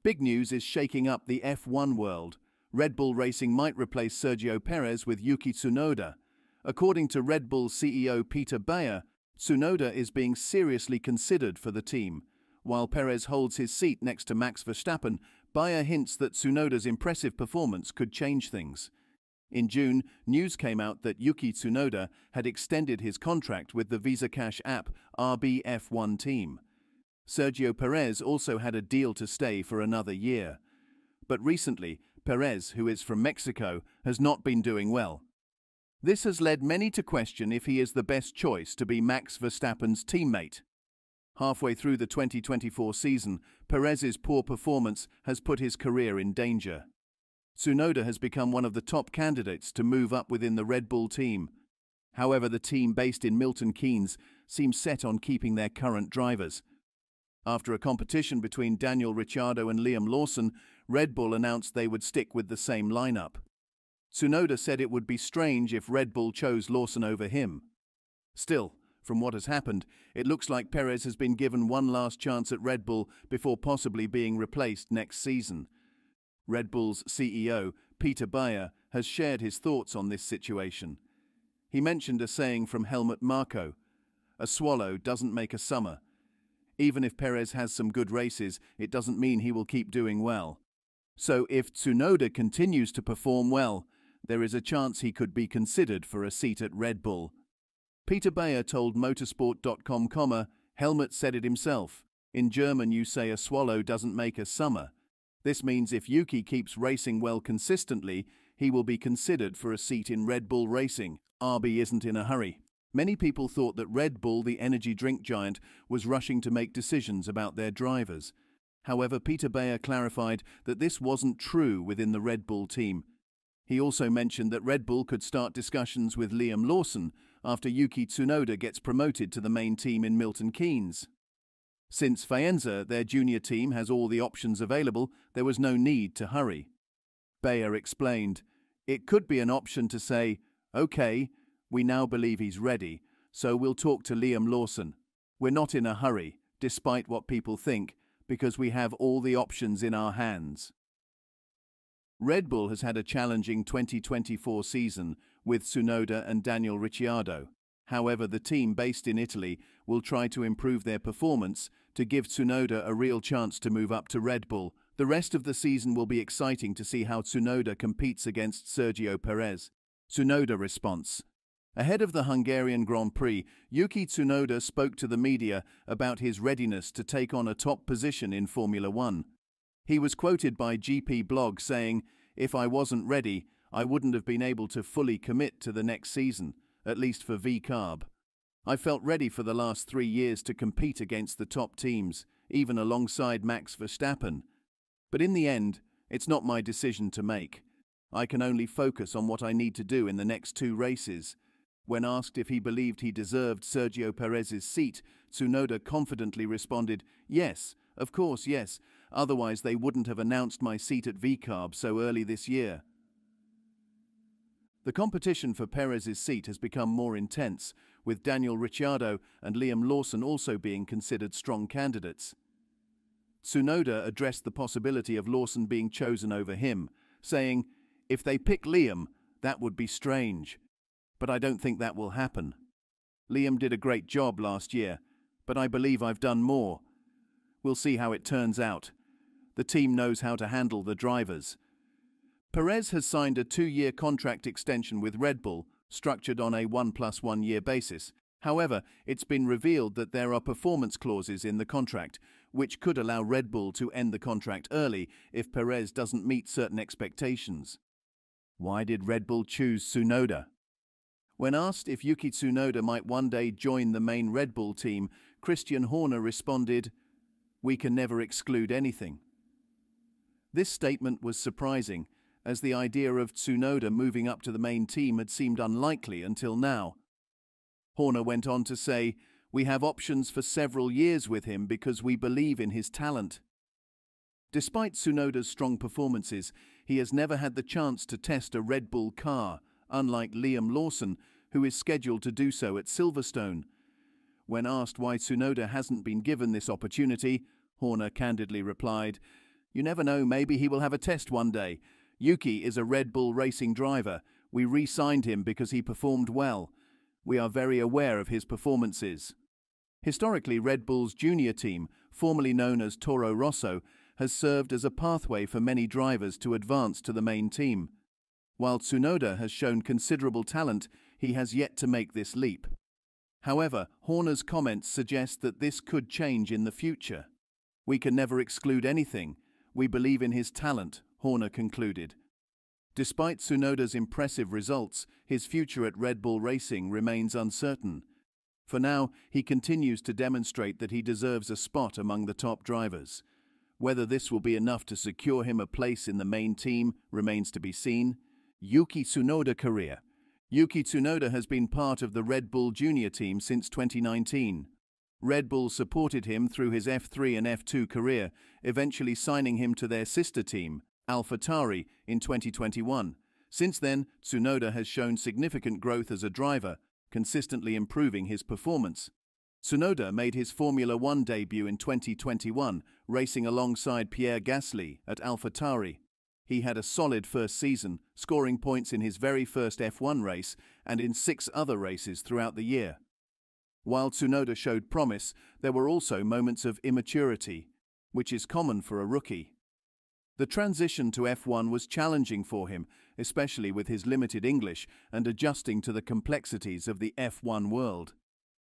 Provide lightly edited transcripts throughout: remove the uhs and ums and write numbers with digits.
Big news is shaking up the F1 world. Red Bull Racing might replace Sergio Perez with Yuki Tsunoda. According to Red Bull CEO Peter Bayer, Tsunoda is being seriously considered for the team. While Perez holds his seat next to Max Verstappen, Bayer hints that Tsunoda's impressive performance could change things. In June, news came out that Yuki Tsunoda had extended his contract with the Visa Cash app RBF1 team. Sergio Perez also had a deal to stay for another year. But recently, Perez, who is from Mexico, has not been doing well. This has led many to question if he is the best choice to be Max Verstappen's teammate. Halfway through the 2024 season, Perez's poor performance has put his career in danger. Tsunoda has become one of the top candidates to move up within the Red Bull team. However, the team based in Milton Keynes seems set on keeping their current drivers. After a competition between Daniel Ricciardo and Liam Lawson, Red Bull announced they would stick with the same lineup. Tsunoda said it would be strange if Red Bull chose Lawson over him. Still, from what has happened, it looks like Perez has been given one last chance at Red Bull before possibly being replaced next season. Red Bull's CEO, Peter Bayer, has shared his thoughts on this situation. He mentioned a saying from Helmut Marko, "A swallow doesn't make a summer." Even if Perez has some good races, it doesn't mean he will keep doing well. So if Tsunoda continues to perform well, there is a chance he could be considered for a seat at Red Bull. Peter Bayer told motorsport.com, "Helmut said it himself. In German you say a swallow doesn't make a summer. This means if Yuki keeps racing well consistently, he will be considered for a seat in Red Bull Racing. RB isn't in a hurry." Many people thought that Red Bull, the energy drink giant, was rushing to make decisions about their drivers. However, Peter Bayer clarified that this wasn't true within the Red Bull team. He also mentioned that Red Bull could start discussions with Liam Lawson after Yuki Tsunoda gets promoted to the main team in Milton Keynes. Since Faenza, their junior team, has all the options available, there was no need to hurry. Bayer explained, "It could be an option to say, okay, we now believe he's ready, so we'll talk to Liam Lawson. We're not in a hurry, despite what people think, because we have all the options in our hands." Red Bull has had a challenging 2024 season with Tsunoda and Daniel Ricciardo. However, the team based in Italy will try to improve their performance to give Tsunoda a real chance to move up to Red Bull. The rest of the season will be exciting to see how Tsunoda competes against Sergio Perez. Tsunoda Response. Ahead of the Hungarian Grand Prix, Yuki Tsunoda spoke to the media about his readiness to take on a top position in Formula One. He was quoted by GP Blog saying, "If I wasn't ready, I wouldn't have been able to fully commit to the next season, at least for VCARB. I felt ready for the last 3 years to compete against the top teams, even alongside Max Verstappen. But in the end, it's not my decision to make. I can only focus on what I need to do in the next 2 races." When asked if he believed he deserved Sergio Perez's seat, Tsunoda confidently responded, "Yes, of course, yes. Otherwise they wouldn't have announced my seat at VCARB so early this year." The competition for Perez's seat has become more intense, with Daniel Ricciardo and Liam Lawson also being considered strong candidates. Tsunoda addressed the possibility of Lawson being chosen over him, saying, "If they pick Liam, that would be strange. But I don't think that will happen. Liam did a great job last year, but I believe I've done more. We'll see how it turns out. The team knows how to handle the drivers." Perez has signed a 2-year contract extension with Red Bull, structured on a 1+1 year basis. However, it's been revealed that there are performance clauses in the contract, which could allow Red Bull to end the contract early if Perez doesn't meet certain expectations. Why did Red Bull choose Tsunoda? When asked if Yuki Tsunoda might one day join the main Red Bull team, Christian Horner responded, "We can never exclude anything." This statement was surprising, as the idea of Tsunoda moving up to the main team had seemed unlikely until now. Horner went on to say, "We have options for several years with him because we believe in his talent." Despite Tsunoda's strong performances, he has never had the chance to test a Red Bull car, unlike Liam Lawson, who is scheduled to do so at Silverstone. When asked why Tsunoda hasn't been given this opportunity, Horner candidly replied, You never know, maybe he will have a test one day. Yuki is a Red Bull racing driver. We re-signed him because he performed well. We are very aware of his performances. Historically, Red Bull's junior team, formerly known as Toro Rosso, has served as a pathway for many drivers to advance to the main team. While Tsunoda has shown considerable talent, he has yet to make this leap. However, Horner's comments suggest that this could change in the future. We can never exclude anything. We believe in his talent, Horner concluded. Despite Tsunoda's impressive results, his future at Red Bull Racing remains uncertain. For now, he continues to demonstrate that he deserves a spot among the top drivers. Whether this will be enough to secure him a place in the main team remains to be seen. Yuki Tsunoda Career. Yuki Tsunoda has been part of the Red Bull junior team since 2019. Red Bull supported him through his F3 and F2 career, eventually signing him to their sister team, AlphaTauri, in 2021. Since then, Tsunoda has shown significant growth as a driver, consistently improving his performance. Tsunoda made his Formula One debut in 2021, racing alongside Pierre Gasly at AlphaTauri. He had a solid first season, scoring points in his very first F1 race and in 6 other races throughout the year. While Tsunoda showed promise, there were also moments of immaturity, which is common for a rookie. The transition to F1 was challenging for him, especially with his limited English and adjusting to the complexities of the F1 world.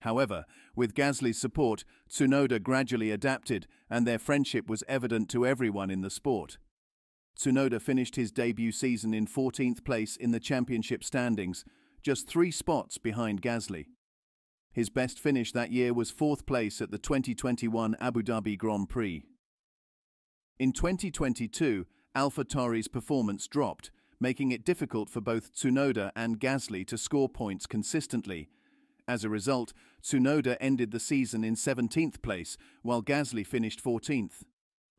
However, with Gasly's support, Tsunoda gradually adapted, and their friendship was evident to everyone in the sport. Tsunoda finished his debut season in 14th place in the championship standings, just 3 spots behind Gasly. His best finish that year was 4th place at the 2021 Abu Dhabi Grand Prix. In 2022, AlphaTauri's performance dropped, making it difficult for both Tsunoda and Gasly to score points consistently. As a result, Tsunoda ended the season in 17th place, while Gasly finished 14th.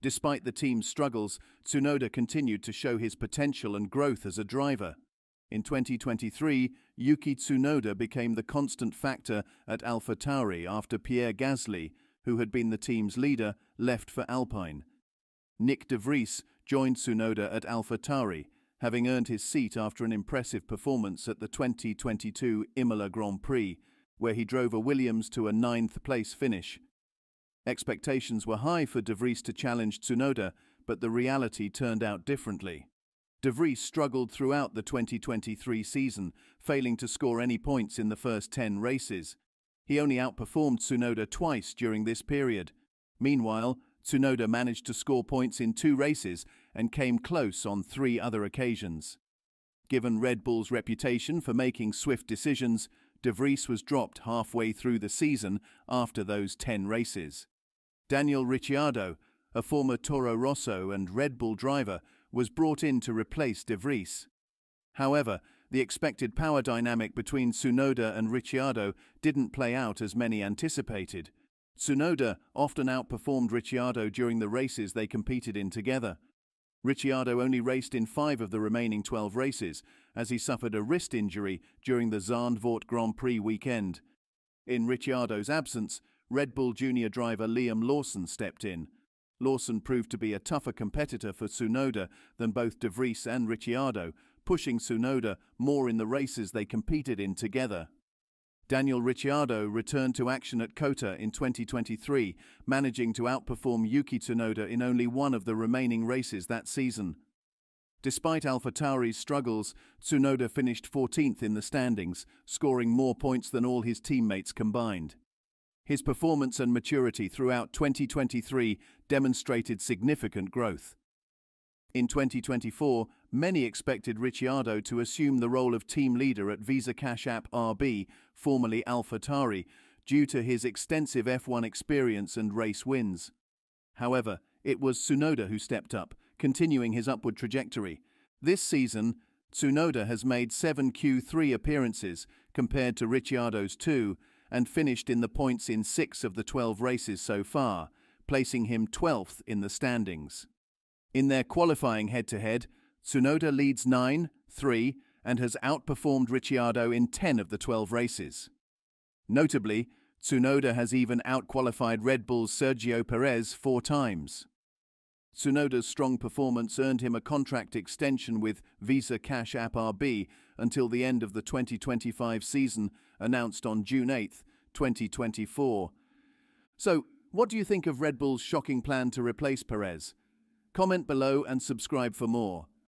Despite the team's struggles, Tsunoda continued to show his potential and growth as a driver. In 2023, Yuki Tsunoda became the constant factor at AlphaTauri after Pierre Gasly, who had been the team's leader, left for Alpine. Nick de Vries joined Tsunoda at AlphaTauri, having earned his seat after an impressive performance at the 2022 Imola Grand Prix, where he drove a Williams to a 9th place finish. Expectations were high for de Vries to challenge Tsunoda, but the reality turned out differently. De Vries struggled throughout the 2023 season, failing to score any points in the first 10 races. He only outperformed Tsunoda twice during this period. Meanwhile, Tsunoda managed to score points in 2 races and came close on 3 other occasions. Given Red Bull's reputation for making swift decisions, de Vries was dropped halfway through the season after those 10 races. Daniel Ricciardo, a former Toro Rosso and Red Bull driver, was brought in to replace de Vries. However, the expected power dynamic between Tsunoda and Ricciardo didn't play out as many anticipated. Tsunoda often outperformed Ricciardo during the races they competed in together. Ricciardo only raced in 5 of the remaining 12 races, as he suffered a wrist injury during the Zandvoort Grand Prix weekend. In Ricciardo's absence, Red Bull junior driver Liam Lawson stepped in. Lawson proved to be a tougher competitor for Tsunoda than both de Vries and Ricciardo, pushing Tsunoda more in the races they competed in together. Daniel Ricciardo returned to action at COTA in 2023, managing to outperform Yuki Tsunoda in only 1 of the remaining races that season. Despite AlphaTauri's struggles, Tsunoda finished 14th in the standings, scoring more points than all his teammates combined. His performance and maturity throughout 2023 demonstrated significant growth. In 2024, many expected Ricciardo to assume the role of team leader at Visa Cash App RB, formerly AlphaTauri, due to his extensive F1 experience and race wins. However, it was Tsunoda who stepped up, continuing his upward trajectory. This season, Tsunoda has made 7 Q3 appearances compared to Ricciardo's 2, and finished in the points in 6 of the 12 races so far, placing him 12th in the standings. In their qualifying head-to-head, Tsunoda leads 9-3 and has outperformed Ricciardo in 10 of the 12 races. Notably, Tsunoda has even outqualified Red Bull's Sergio Perez 4 times. Tsunoda's strong performance earned him a contract extension with Visa Cash App RB until the end of the 2025 season, announced on June 8, 2024. So, what do you think of Red Bull's shocking plan to replace Perez? Comment below and subscribe for more.